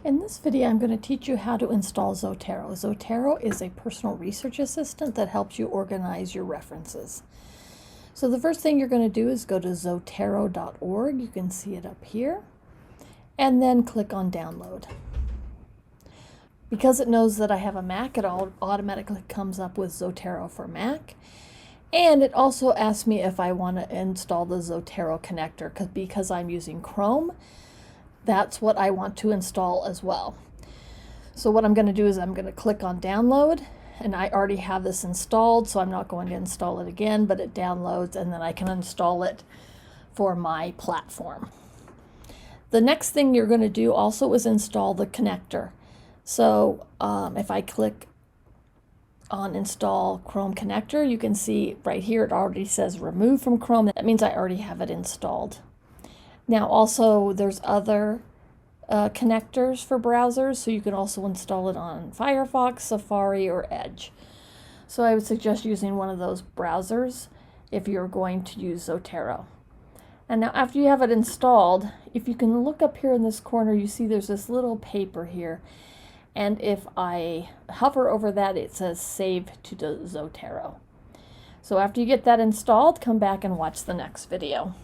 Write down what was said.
In this video, I'm going to teach you how to install Zotero. Zotero is a personal research assistant that helps you organize your references. So the first thing you're going to do is go to zotero.org. You can see it up here. And then click on download. Because it knows that I have a Mac, it automatically comes up with Zotero for Mac. And it also asks me if I want to install the Zotero connector because I'm using Chrome. That's what I want to install as well. So what I'm going to do is I'm going to click on download, and I already have this installed, so I'm not going to install it again, but it downloads and then I can install it for my platform. The next thing you're going to do also is install the connector. So if I click on install Chrome connector, you can see right here it already says remove from Chrome. That means I already have it installed. Now also there's other connectors for browsers, so you can also install it on Firefox, Safari, or Edge. So I would suggest using one of those browsers if you're going to use Zotero. And now after you have it installed, if you can look up here in this corner, you see there's this little paper here. And if I hover over that, it says save to Zotero. So after you get that installed, come back and watch the next video.